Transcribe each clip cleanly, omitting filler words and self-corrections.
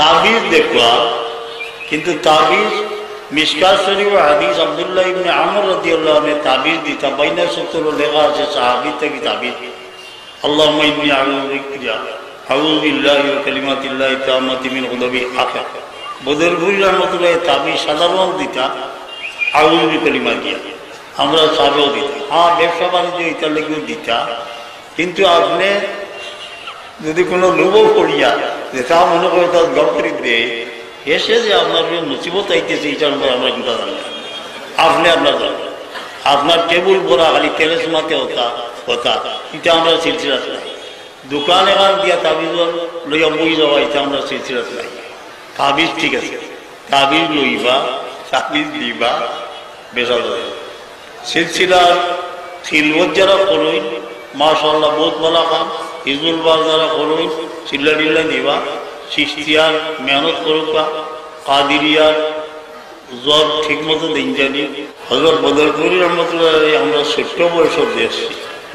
তাবিজ দেখলাম, কিন্তু তাবিজ মিশকাত শরীফ হাদিস আব্দুল্লাহ ইবনে আমর রাদিয়াল্লাহু আনহু তাবিজ দিতা বাইনা সূত্র লেখা আছে সাহাবী থেকে তাবিজ, আল্লাহুম্মা ইন্নী আউযু বিল্লাহি ওয়া কালিমাতিল্লাহি তাম্মাতি মিন গুদাবি আখির। বদরপুরি রহমতুল্লাহ তাবিজ সাধারণ দিতা আউযু বিকালিমাতিহি, আমরা সাবেও দিতা। হ্যাঁ, ব্যবসা বাণিজ্য ইতার লেগেও দিতা, কিন্তু আপনি যদি কোনো লোভ করিয়া যে তা মনে করে তার দরকারি দেয় এসে যে আপনার মুসিবত আইতেছে, এটার উপর আমরা চিন্তা জানি না। আপনি আপনার জানেন, আপনার টেবুল ভরা খালি তেলেসমাতে হতা এটা আমরা সিলসিলাত নাই। দোকান এখান দিয়া তাবিজ লইয়া বই যাওয়া এটা আমরা সিলসিলাত নাই। তাবিজ ঠিক আছে, তাবিজ লইবা, তাবিজ দিবা, বেচা যায়। সিলসিলার খিলবত যারা করইন মাশাআল্লাহ বহুত ভালো কাম, হিজবুল বাগ যারা করইন চিল্লা টিল্লা দিবা, চিশতিয়ার মেহনত করুকা, কাদিরিয়ার জব ঠিক মতো দিন জানি। হযরত বদরপুরি রহমতুল্লাহ আমরা ১৬ বছর দেখছি,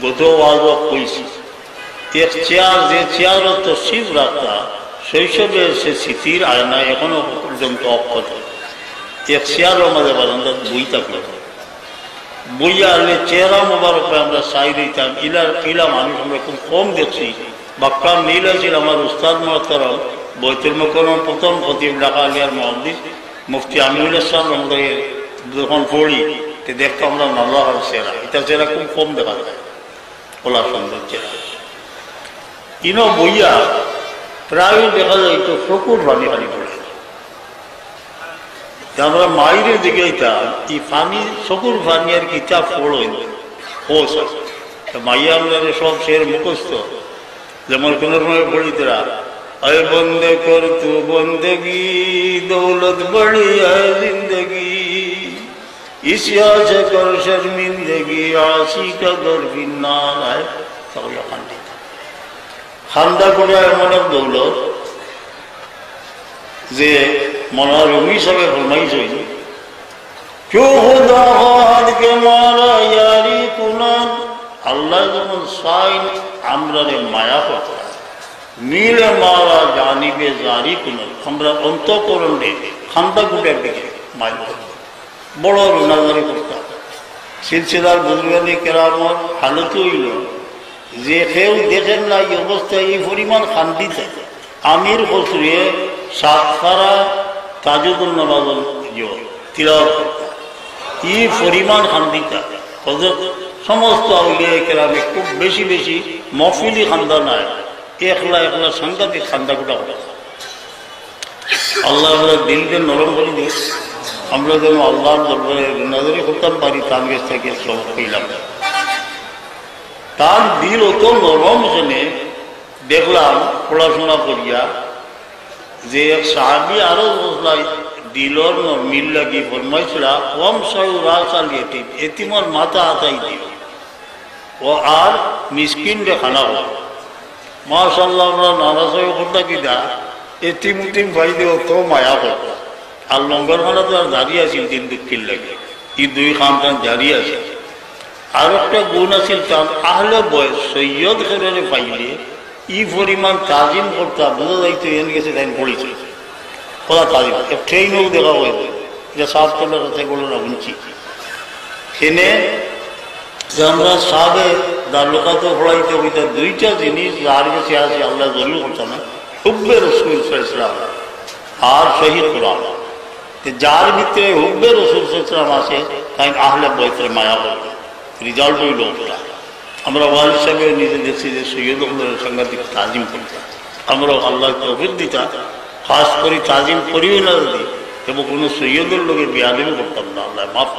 গত ওয়াজ কইছি। এক চেয়ার, যে চেয়ারও তশরিফ রাখতা শৈশবে সে স্মৃতির আয়না এখনো পর্যন্ত অক্ষত। এক চেয়ারও মাঝে বারান্দা বই থাকলো, বইয়া আনলে চেহারা মোবারক আমরা চাই দিতাম। ইলা মানুষ আমরা খুব কম দেখছি। বাক্কা মিল আছিল আমার উস্তাদ মোহতারাম বৈতুল মোকররম প্রথম খতিব ঢাকা আলিয়ার মুহাদ্দিস মুফতি আমিনুল ইসলাম রহমতুল্লাহ যখন পড়ি দেখতো আমরা নল্লাহর চেহারা, এটা চেহারা খুব কম দেখা যায়, ওলা সুন্দর চেহারা। ইনো বইয়া প্রায় দেখা যায় তো চকুর পানি পানি পড়ে। আমরা মায়ের দিকে এই পানি চকুর পানি আর কিতাব পড়ো হোস মাইয়া আমরা সব শের মুখস্থ। যেমন কোন সময় পড়ি তোরা আয় বন্দে কর তু বন্দগি দৌলত বড়ি আয় জিন্দগি ইসিয়া সে কর শর্মিন্দগি আসি কা দর বিন্নার আয় তাহলে খান্দা করে এমন এক দৌলত যে মৌলানা রুমি সাহেব ফরমাইছে क्यों खुदा हाद के मारा यारी कुनान अल्लाह जमन साइन আমরারে মায়া করতে মিলে মারা জানিবে জারি কুনান আমরা অন্তঃকরণে খান্দা গুটার দিকে মায়া বড় রুনাজারি করতাম। সিলসিলার বুজুর্গানি কেরামর হালত হইল যে কেউ দেখেন না এই অবস্থায় এই পরিমাণ খান্দিতে আমির খসরুয়ে সাতখারা তাজুদুল নবাজল তিলাওয়াত করতাম। এই পরিমাণ খান্দিতা সমস্ত আউলিয়া কেরামে খুব বেশি বেশি মফিলি খান্দা নাই, একলা একলা সাংঘাতিক খান্দা গুটা করতাম। আল্লাহ দিলকে নরম করে দিয়ে আমরা যেন আল্লাহর দরবারে নজরে করতাম পারি, তার কাছ থেকে সব পেলাম। তার দিল অত নরম জেনে দেখলাম পড়াশোনা করিয়া যে এক সাহাবি আরো বসলাই দিলর মিল লাগি ফরমাইছিল কম সয় রাস আল এতিম, এতিমর মাথা হাতাই দিও ও আর মিসকিন রে খানা হল। মাশাআল্লাহ আমরা নারাজয় করতা কিনা এতিম উতিম ভাই দিও তো মায়া করত। আর লঙ্গর খানা তো আর দাঁড়িয়ে আছিল দিন দুঃখিল লাগে, এই দুই খানটান জারি আছে। আর একটা গুণ আছিল তার আহলে বয়স সৈয়দ খেরে পাইলে ই পরিমাণ তাজিম করতা বোঝা যাইতো এন গেছে তাই পড়েছে ওরা তাজিম ট্রেনও দেখা হয়েছে যে সাফ করলে কথা বলো না শুনছি সেনে যে আমরা সাবে দারলোকাতে পড়াইতে হইতে দুইটা জিনিস যার কাছে আছে আল্লাহ জরুর করতো না, হুব্বে রসুল ইসলাম আর শহীদ কোরআন। যার ভিতরে হুব্বে রসুল ইসলাম আছে তাই আহলে বয়সের মায়া করবে, রেজাল্ট হইল ওটা। আমরা ওয়াল হিসাবে নিজে দেখছি যে সৈয়দ আহমদের সাংঘাতিক তাজিম করতাম। আমরাও আল্লাহ তৌফিক দিতা খাস করে তাজিম করিও না যদি এবং কোনো সৈয়দের লোকের বেয়াদবি করতাম না, আল্লাহ মাফ